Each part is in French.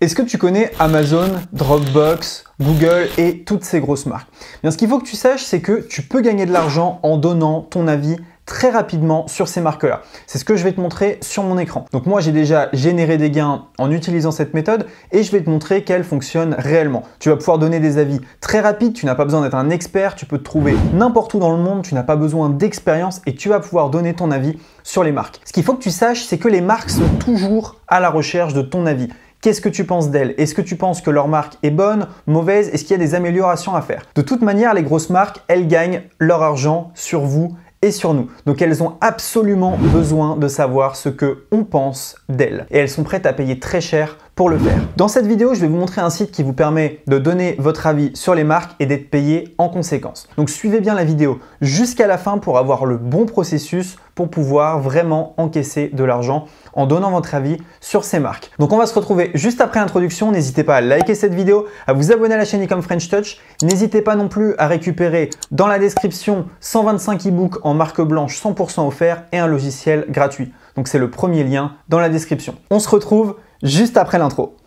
Est-ce que tu connais Amazon, Dropbox, Google et toutes ces grosses marques? Bien, ce qu'il faut que tu saches, c'est que tu peux gagner de l'argent en donnant ton avis très rapidement sur ces marques-là. C'est ce que je vais te montrer sur mon écran. Donc moi, j'ai déjà généré des gains en utilisant cette méthode et je vais te montrer qu'elle fonctionne réellement. Tu vas pouvoir donner des avis très rapides, tu n'as pas besoin d'être un expert, tu peux te trouver n'importe où dans le monde, tu n'as pas besoin d'expérience et tu vas pouvoir donner ton avis sur les marques. Ce qu'il faut que tu saches, c'est que les marques sont toujours à la recherche de ton avis. Qu'est-ce que tu penses d'elles? Est-ce que tu penses que leur marque est bonne, mauvaise? Est-ce qu'il y a des améliorations à faire? De toute manière, les grosses marques, elles gagnent leur argent sur vous et sur nous. Donc elles ont absolument besoin de savoir ce que on pense d'elles. Et elles sont prêtes à payer très cher pour le faire. Dans cette vidéo, je vais vous montrer un site qui vous permet de donner votre avis sur les marques et d'être payé en conséquence. Donc suivez bien la vidéo jusqu'à la fin pour avoir le bon processus pour pouvoir vraiment encaisser de l'argent en donnant votre avis sur ces marques. Donc on va se retrouver juste après l'introduction. N'hésitez pas à liker cette vidéo, à vous abonner à la chaîne Ecom French Touch. N'hésitez pas non plus à récupérer dans la description 125 e-books en marque blanche 100% offerts et un logiciel gratuit. Donc c'est le premier lien dans la description. On se retrouve juste après l'intro.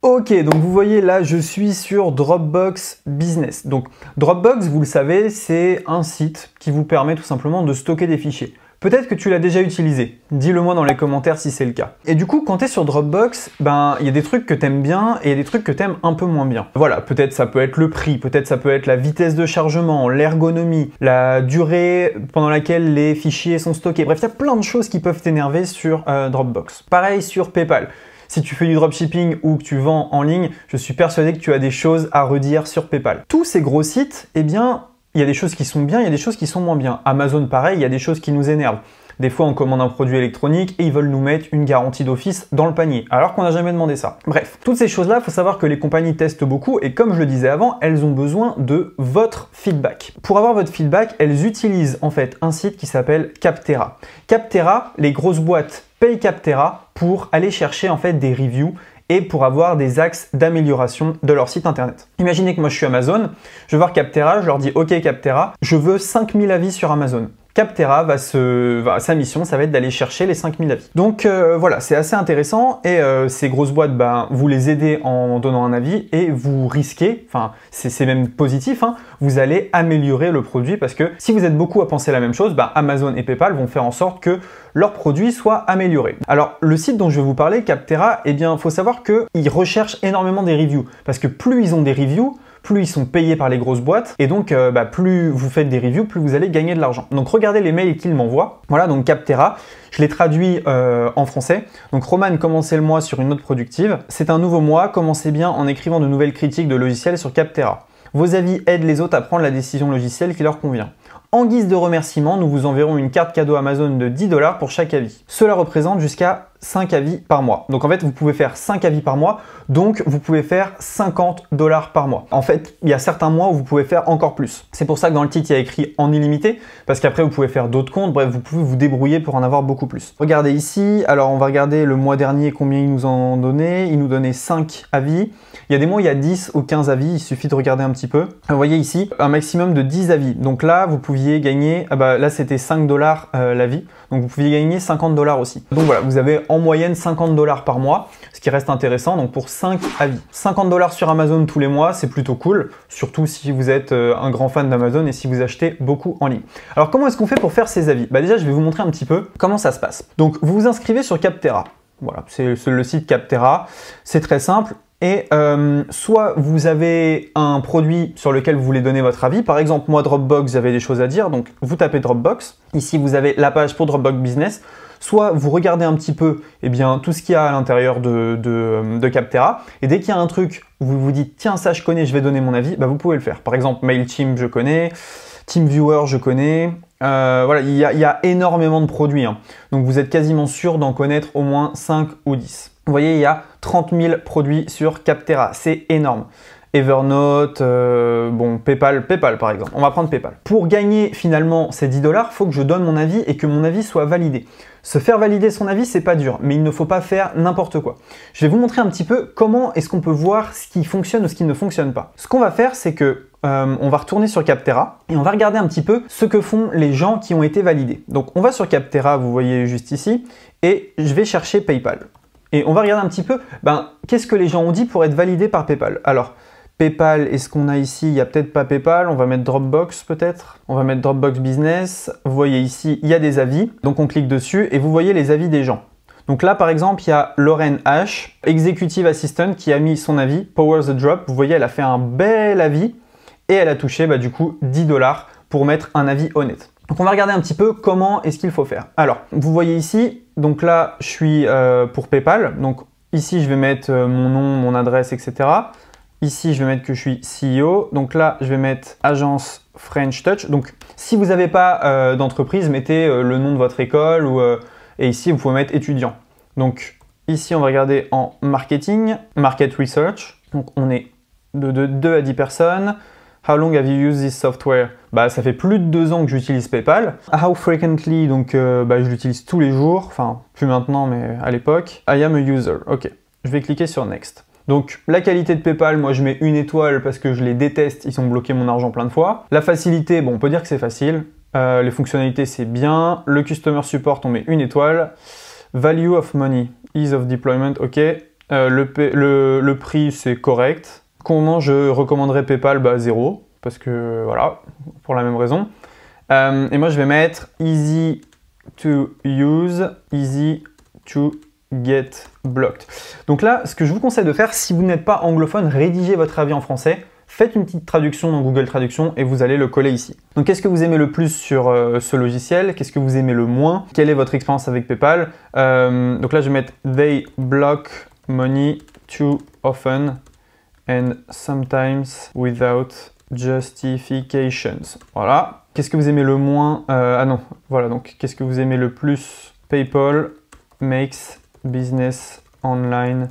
Ok, donc vous voyez là, je suis sur Dropbox Business. Donc Dropbox, vous le savez, c'est un site qui vous permet tout simplement de stocker des fichiers. Peut-être que tu l'as déjà utilisé, dis-le moi dans les commentaires si c'est le cas. Et du coup, quand tu es sur Dropbox, ben il y a des trucs que tu aimes bien et il y a des trucs que tu aimes un peu moins bien. Voilà, peut-être ça peut être le prix, peut-être ça peut être la vitesse de chargement, l'ergonomie, la durée pendant laquelle les fichiers sont stockés. Bref, il y a plein de choses qui peuvent t'énerver sur Dropbox. Pareil sur PayPal. Si tu fais du dropshipping ou que tu vends en ligne, je suis persuadé que tu as des choses à redire sur PayPal. Tous ces gros sites, eh bien, il y a des choses qui sont bien, il y a des choses qui sont moins bien. Amazon, pareil, il y a des choses qui nous énervent. Des fois, on commande un produit électronique et ils veulent nous mettre une garantie d'office dans le panier, alors qu'on n'a jamais demandé ça. Bref, toutes ces choses-là, il faut savoir que les compagnies testent beaucoup et comme je le disais avant, elles ont besoin de votre feedback. Pour avoir votre feedback, elles utilisent en fait un site qui s'appelle Capterra. Capterra, les grosses boîtes payent Capterra pour aller chercher en fait des reviews et pour avoir des axes d'amélioration de leur site internet. Imaginez que moi je suis Amazon, je vais voir Capterra, je leur dis OK Capterra, je veux 5000 avis sur Amazon. Capterra sa mission, ça va être d'aller chercher les 5000 avis. Donc voilà, c'est assez intéressant et ces grosses boîtes, vous les aidez en donnant un avis et vous risquez, enfin c'est même positif, hein, vous allez améliorer le produit parce que si vous êtes beaucoup à penser la même chose, Amazon et PayPal vont faire en sorte que leur produit soit amélioré. Alors le site dont je vais vous parler, Capterra, eh bien faut savoir qu'ils recherchent énormément des reviews parce que plus ils ont des reviews, plus ils sont payés par les grosses boîtes et donc plus vous faites des reviews, plus vous allez gagner de l'argent. Donc regardez les mails qu'ils m'envoient. Voilà, donc Capterra, je l'ai traduit en français. Donc Roman, commencez le mois sur une note productive. C'est un nouveau mois, commencez bien en écrivant de nouvelles critiques de logiciels sur Capterra. Vos avis aident les autres à prendre la décision logicielle qui leur convient. En guise de remerciement, nous vous enverrons une carte cadeau Amazon de 10 $ pour chaque avis. Cela représente jusqu'à 5 avis par mois. Donc en fait, vous pouvez faire 5 avis par mois, donc vous pouvez faire 50 $ par mois. En fait, il y a certains mois où vous pouvez faire encore plus. C'est pour ça que dans le titre, il y a écrit en illimité, parce qu'après, vous pouvez faire d'autres comptes. Bref, vous pouvez vous débrouiller pour en avoir beaucoup plus. Regardez ici, alors on va regarder le mois dernier combien ils nous en donnaient. Ils nous donnaient 5 avis. Il y a des mois, il y a 10 ou 15 avis, il suffit de regarder un petit peu. Vous voyez ici, un maximum de 10 avis. Donc là, vous pouviez gagner, là c'était 5 $ l'avis, donc vous pouviez gagner 50 $ aussi. Donc voilà, vous avez en moyenne 50 $ par mois, ce qui reste intéressant, donc pour 5 avis. 50 $ sur Amazon tous les mois, c'est plutôt cool, surtout si vous êtes un grand fan d'Amazon et si vous achetez beaucoup en ligne. Alors comment est-ce qu'on fait pour faire ces avis? Déjà, je vais vous montrer un petit peu comment ça se passe. Donc vous vous inscrivez sur Capterra. Voilà, c'est le site Capterra, c'est très simple. Et soit vous avez un produit sur lequel vous voulez donner votre avis. Par exemple, moi, Dropbox, j'avais des choses à dire. Donc, vous tapez Dropbox. Ici, vous avez la page pour Dropbox Business. Soit vous regardez un petit peu tout ce qu'il y a à l'intérieur de Capterra. Et dès qu'il y a un truc où vous vous dites « Tiens, ça, je connais, je vais donner mon avis », vous pouvez le faire. Par exemple, MailChimp, je connais. TeamViewer, je connais. Voilà, il y a énormément de produits. Hein. Donc, vous êtes quasiment sûr d'en connaître au moins 5 ou 10. Vous voyez, il y a 30 000 produits sur Capterra, c'est énorme. Evernote, PayPal par exemple. On va prendre PayPal. Pour gagner finalement ces 10 $, il faut que je donne mon avis et que mon avis soit validé. Se faire valider son avis, c'est pas dur, mais il ne faut pas faire n'importe quoi. Je vais vous montrer un petit peu comment est-ce qu'on peut voir ce qui fonctionne ou ce qui ne fonctionne pas. Ce qu'on va faire, c'est que on va retourner sur Capterra et on va regarder un petit peu ce que font les gens qui ont été validés. Donc on va sur Capterra, vous voyez juste ici, et je vais chercher PayPal. Et on va regarder un petit peu, qu'est-ce que les gens ont dit pour être validés par PayPal. Alors, PayPal, est-ce qu'on a ici? Il n'y a peut-être pas PayPal, on va mettre Dropbox peut-être. On va mettre Dropbox Business. Vous voyez ici, il y a des avis. Donc on clique dessus et vous voyez les avis des gens. Donc là, par exemple, il y a Lauren H, Executive Assistant, qui a mis son avis, Power the Drop. Vous voyez, elle a fait un bel avis et elle a touché du coup 10 $ pour mettre un avis honnête. Donc on va regarder un petit peu comment est-ce qu'il faut faire. Alors, vous voyez ici, donc là, je suis pour PayPal. Donc ici, je vais mettre mon nom, mon adresse, etc. Ici, je vais mettre que je suis CEO. Donc là, je vais mettre agence French Touch. Donc si vous n'avez pas d'entreprise, mettez le nom de votre école et ici, vous pouvez mettre étudiant. Donc ici, on va regarder en marketing, market research. Donc on est de 2 à 10 personnes. How long have you used this software? Ça fait plus de 2 ans que j'utilise PayPal. How frequently? Donc je l'utilise tous les jours. Enfin, plus maintenant, mais à l'époque. I am a user. Ok, je vais cliquer sur Next. Donc la qualité de PayPal, moi je mets 1 étoile parce que je les déteste, ils ont bloqué mon argent plein de fois. La facilité, on peut dire que c'est facile. Les fonctionnalités, c'est bien. Le Customer Support, on met 1 étoile. Value of money, ease of deployment, ok. Le prix, c'est correct. Comment je recommanderais PayPal? 0, parce que voilà, pour la même raison. Et moi, je vais mettre easy to use, easy to get blocked. Donc là, ce que je vous conseille de faire, si vous n'êtes pas anglophone, rédigez votre avis en français. Faites une petite traduction dans Google Traduction et vous allez le coller ici. Donc qu'est-ce que vous aimez le plus sur ce logiciel? Qu'est-ce que vous aimez le moins? Quelle est votre expérience avec PayPal? Donc là je vais mettre They block money too often and sometimes without justifications. Voilà. Qu'est-ce que vous aimez le moins? Voilà, donc qu'est-ce que vous aimez le plus? PayPal makes business online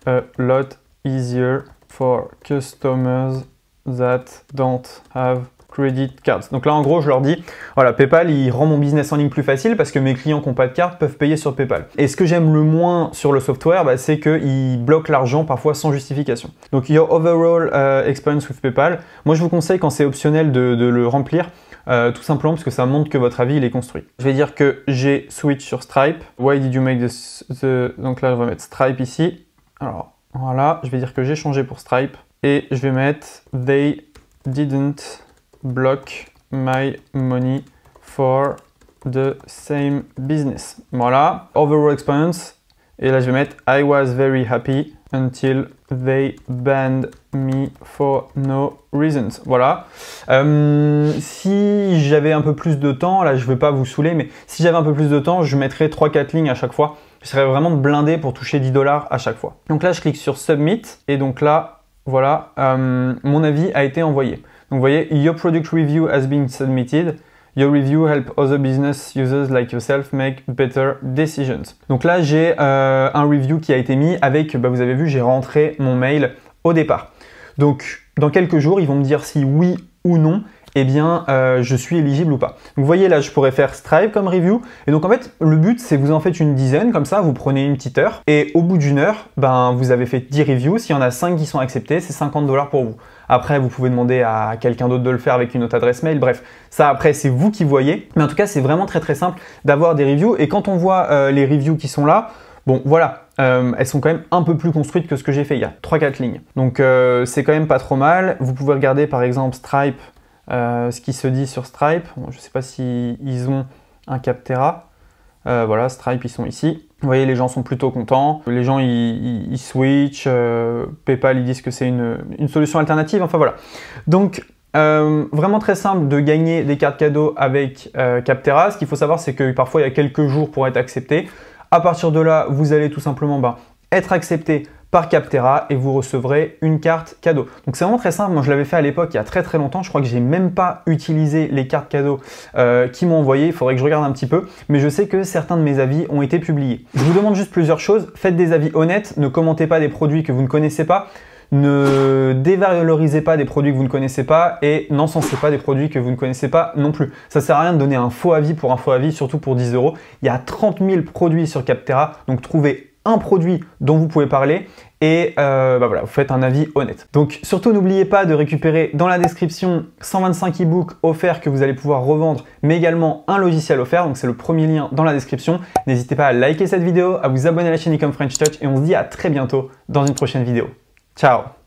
a lot easier for customers that don't have credit cards. Donc là, en gros, je leur dis, voilà, PayPal, il rend mon business en ligne plus facile parce que mes clients qui n'ont pas de carte peuvent payer sur PayPal. Et ce que j'aime le moins sur le software, c'est qu'il bloque l'argent parfois sans justification. Donc, your overall experience with PayPal, moi, je vous conseille quand c'est optionnel de le remplir. Tout simplement parce que ça montre que votre avis il est construit. Je vais dire que j'ai switch sur Stripe. Why did you make Donc là, je vais mettre Stripe ici. Alors, voilà, je vais dire que j'ai changé pour Stripe et je vais mettre They didn't block my money for the same business. Voilà, overall experience. Et là, je vais mettre I was very happy until they banned me for no reasons. Voilà. Si j'avais un peu plus de temps, là, je ne veux pas vous saouler, mais si j'avais un peu plus de temps, je mettrais 3-4 lignes à chaque fois. Je serais vraiment blindé pour toucher 10 $ à chaque fois. Donc là, je clique sur Submit et donc là, voilà, mon avis a été envoyé. Donc vous voyez, Your product review has been submitted. Your review help other business users like yourself make better decisions. Donc là, j'ai un review qui a été mis avec, vous avez vu, j'ai rentré mon mail au départ. Donc dans quelques jours, ils vont me dire si oui ou non, je suis éligible ou pas. Donc vous voyez là, je pourrais faire Stripe comme review. Et donc en fait, le but, c'est vous en faites une dizaine, comme ça, vous prenez une petite heure. Et au bout d'une heure, vous avez fait 10 reviews. S'il y en a 5 qui sont acceptés, c'est 50 $ pour vous. Après, vous pouvez demander à quelqu'un d'autre de le faire avec une autre adresse mail. Bref, ça après, c'est vous qui voyez. Mais en tout cas, c'est vraiment très simple d'avoir des reviews. Et quand on voit les reviews qui sont là, bon, voilà, elles sont quand même un peu plus construites que ce que j'ai fait. Il y a 3-4 lignes. Donc, c'est quand même pas trop mal. Vous pouvez regarder par exemple Stripe, ce qui se dit sur Stripe. Bon, je ne sais pas s'ils ont un Capterra. Voilà, Stripe, ils sont ici. Vous voyez, les gens sont plutôt contents. Les gens, ils switchent. PayPal, ils disent que c'est une solution alternative. Enfin, voilà. Donc, vraiment très simple de gagner des cartes cadeaux avec Capterra. Ce qu'il faut savoir, c'est que parfois, il y a quelques jours pour être accepté. À partir de là, vous allez tout simplement être accepté par Capterra et vous recevrez une carte cadeau. Donc c'est vraiment très simple. Moi je l'avais fait à l'époque il y a très longtemps. Je crois que j'ai même pas utilisé les cartes cadeaux qu'ils m'ont envoyées. Il faudrait que je regarde un petit peu. Mais je sais que certains de mes avis ont été publiés. Je vous demande juste plusieurs choses. Faites des avis honnêtes. Ne commentez pas des produits que vous ne connaissez pas. Ne dévalorisez pas des produits que vous ne connaissez pas et n'encensez pas des produits que vous ne connaissez pas non plus. Ça sert à rien de donner un faux avis pour un faux avis, surtout pour 10 €. Il y a 30 000 produits sur Capterra, donc trouvez un produit dont vous pouvez parler et voilà, vous faites un avis honnête. Donc surtout n'oubliez pas de récupérer dans la description 125 e-books offerts que vous allez pouvoir revendre, mais également un logiciel offert, donc c'est le premier lien dans la description. N'hésitez pas à liker cette vidéo, à vous abonner à la chaîne Ecom French Touch et on se dit à très bientôt dans une prochaine vidéo. Ciao!